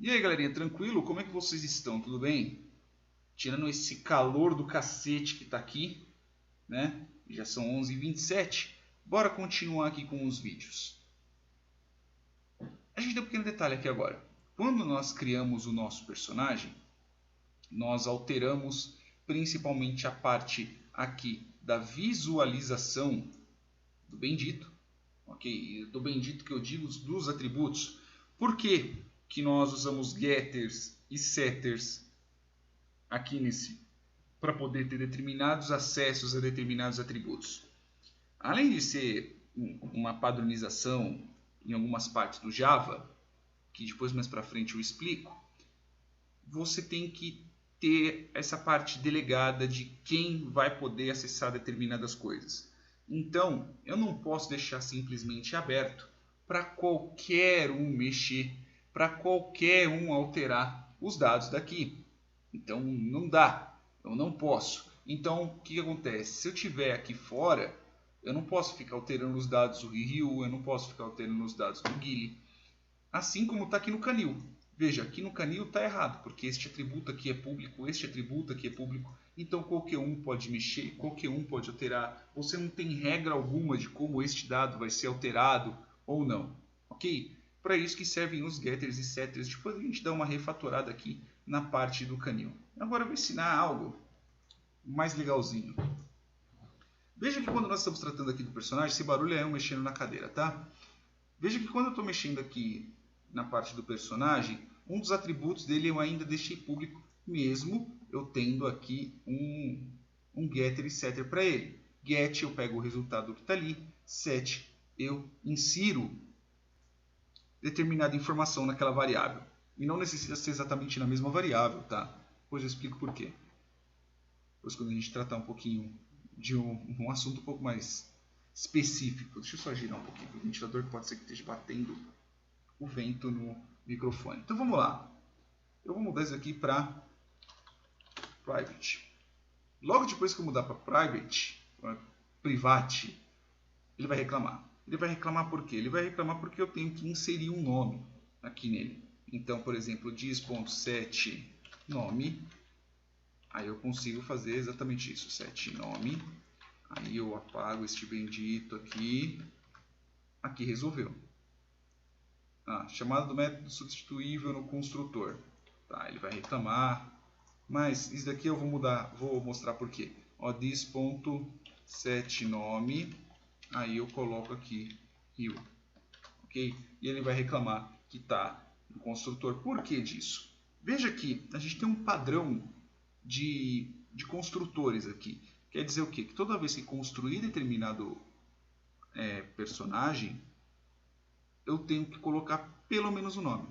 E aí, galerinha, tranquilo? Como é que vocês estão? Tudo bem? Tirando esse calor do cacete que tá aqui, né? Já são 11h27. Bora continuar aqui com os vídeos. A gente tem um pequeno detalhe aqui agora. Quando nós criamos o nosso personagem, nós alteramos principalmente a parte aqui da visualização do bendito. Ok? Do bendito que eu digo dos atributos. Por quê que nós usamos getters e setters aqui para poder ter determinados acessos a determinados atributos? Além de ser uma padronização em algumas partes do Java, que depois mais para frente eu explico, você tem que ter essa parte delegada de quem vai poder acessar determinadas coisas. Então, eu não posso deixar simplesmente aberto para qualquer um mexer, para qualquer um alterar os dados daqui. Então, não dá, eu não posso. Então, o que acontece? Se eu tiver aqui fora, eu não posso ficar alterando os dados do Ryu, eu não posso ficar alterando os dados do Guile. Assim como está aqui no canil. Veja, aqui no canil está errado, porque este atributo aqui é público, este atributo aqui é público. Então qualquer um pode mexer, qualquer um pode alterar. Você não tem regra alguma de como este dado vai ser alterado ou não. Ok? Para isso que servem os getters e setters. Depois a gente dá uma refatorada aqui na parte do canil. Agora eu vou ensinar algo mais legalzinho. Veja que quando nós estamos tratando aqui do personagem, esse barulho é eu mexendo na cadeira, tá? Veja que quando eu estou mexendo aqui na parte do personagem, um dos atributos dele eu ainda deixei público, mesmo eu tendo aqui um getter e setter para ele. Get, eu pego o resultado que está ali. Set, eu insiro determinada informação naquela variável. E não necessita ser exatamente na mesma variável, tá? Depois eu explico por quê. Depois quando a gente tratar um pouquinho de um assunto um pouco mais específico. Deixa eu só girar um pouquinho o ventilador, que pode ser que esteja batendo o vento no microfone. Então vamos lá. Eu vou mudar isso aqui para private. Logo depois que eu mudar para private, private, ele vai reclamar. Ele vai reclamar por quê? Ele vai reclamar porque eu tenho que inserir um nome aqui nele. Então, por exemplo, dis.set nome. Aí eu consigo fazer exatamente isso. Set nome. Aí eu apago este bendito aqui. Aqui resolveu. Chamada do método substituível no construtor. Tá, ele vai reclamar. Mas isso daqui eu vou mudar. Vou mostrar por quê. This.setNome. Aí eu coloco aqui Rio. Ok? E ele vai reclamar que está no construtor. Por que disso? Veja que a gente tem um padrão de construtores aqui. Quer dizer o quê? Que toda vez que construir determinado personagem, eu tenho que colocar pelo menos o nome.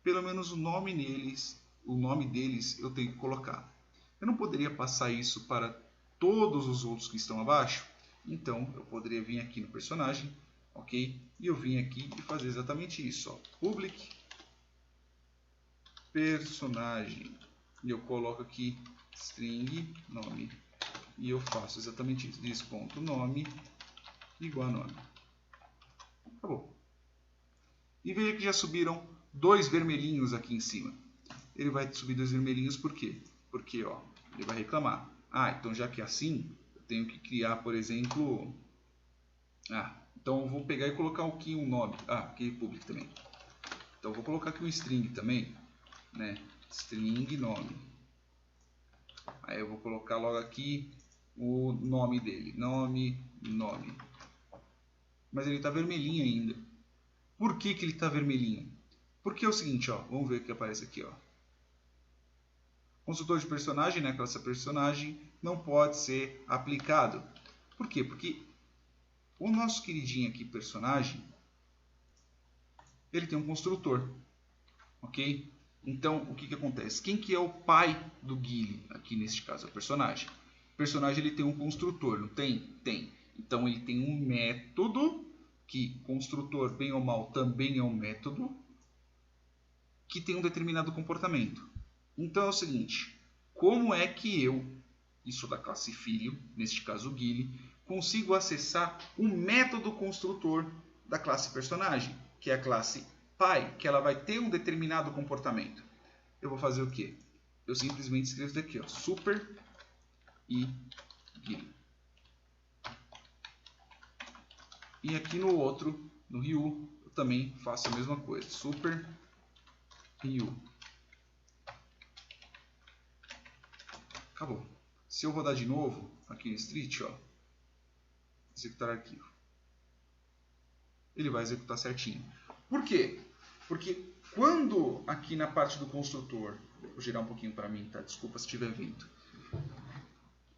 Pelo menos o nome deles eu tenho que colocar. Eu não poderia passar isso para todos os outros que estão abaixo. Então eu poderia vir aqui no personagem, ok? E eu vim aqui e fazer exatamente isso. Ó. Public personagem. E eu coloco aqui string nome. E eu faço exatamente isso. This.nome igual a nome. Acabou. E veja que já subiram 2 vermelhinhos aqui em cima. Ele vai subir 2 vermelhinhos por quê? Porque ó, ele vai reclamar. Então já que é assim, eu tenho que criar, por exemplo... então eu vou pegar e colocar aqui um nome. Aqui é public também. Então eu vou colocar aqui um string também. Né? String nome. Aí eu vou colocar logo aqui o nome dele. Nome. Mas ele está vermelhinho ainda. Por que ele está vermelhinho? Porque é o seguinte, ó, vamos ver o que aparece aqui. Ó. Construtor de personagem, né, classe personagem, não pode ser aplicado. Por quê? Porque o nosso queridinho aqui, personagem, ele tem um construtor. Ok? Então, o que acontece? Quem que é o pai do Guile? Aqui neste caso, é o personagem. O personagem ele tem um construtor, não tem? Tem. Então, ele tem um método, que construtor, bem ou mal, também é um método, que tem um determinado comportamento. Então, é o seguinte, como é que eu, isso da classe filho, neste caso o Guile, consigo acessar o método construtor da classe personagem, que é a classe pai, que ela vai ter um determinado comportamento, eu vou fazer o quê? Eu simplesmente escrevo isso aqui, ó, super e Guile. E aqui no outro, no Ryu, eu também faço a mesma coisa, super Ryu. Acabou. Se eu rodar de novo, aqui no Street, ó, executar arquivo, ele vai executar certinho. Por quê? Porque quando aqui na parte do construtor, vou girar um pouquinho para mim, tá? Desculpa se tiver vento.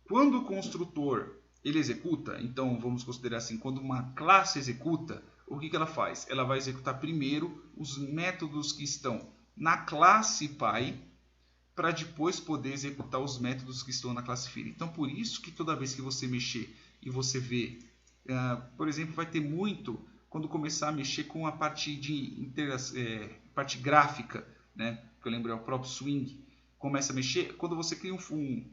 Quando o construtor ele executa, então vamos considerar assim, quando uma classe executa, o que ela faz? Ela vai executar primeiro os métodos que estão na classe pai, para depois poder executar os métodos que estão na classe filha. Então, por isso que toda vez que você mexer e você vê, por exemplo, vai ter muito quando começar a mexer com a parte de parte gráfica, né? Que eu lembro é o próprio Swing. Começa a mexer, quando você cria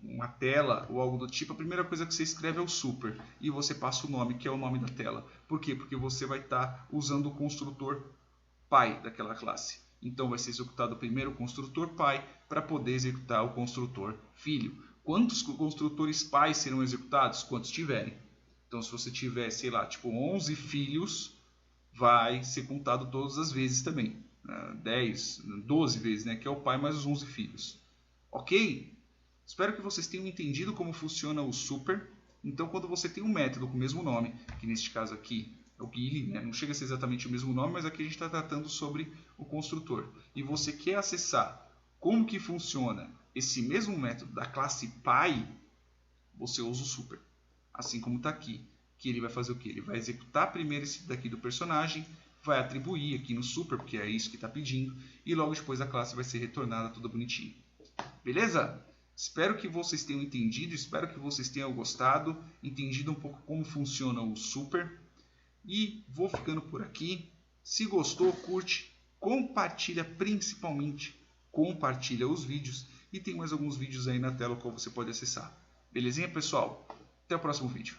uma tela ou algo do tipo, a primeira coisa que você escreve é o super e você passa o nome, que é o nome da tela. Por quê? Porque você vai estar usando o construtor pai daquela classe. Então vai ser executado primeiro o construtor pai para poder executar o construtor filho. Quantos construtores pais serão executados? Quantos tiverem. Então se você tiver, sei lá, tipo 11 filhos, vai ser contado todas as vezes também. 10, 12 vezes, né? Que é o pai mais os 11 filhos. Ok? Espero que vocês tenham entendido como funciona o super. Então quando você tem um método com o mesmo nome, que neste caso aqui é o Guile, né? Não chega a ser exatamente o mesmo nome, mas aqui a gente está tratando sobre o construtor. E você quer acessar como que funciona esse mesmo método da classe pai, você usa o super. Assim como está aqui, que ele vai fazer o que? Ele vai executar primeiro esse daqui do personagem, vai atribuir aqui no super, porque é isso que está pedindo, e logo depois a classe vai ser retornada toda bonitinha. Beleza? Espero que vocês tenham entendido, espero que vocês tenham gostado, entendido um pouco como funciona o super. E vou ficando por aqui. Se gostou, curte, compartilha, principalmente compartilha os vídeos. E tem mais alguns vídeos aí na tela que você pode acessar. Belezinha, pessoal? Até o próximo vídeo.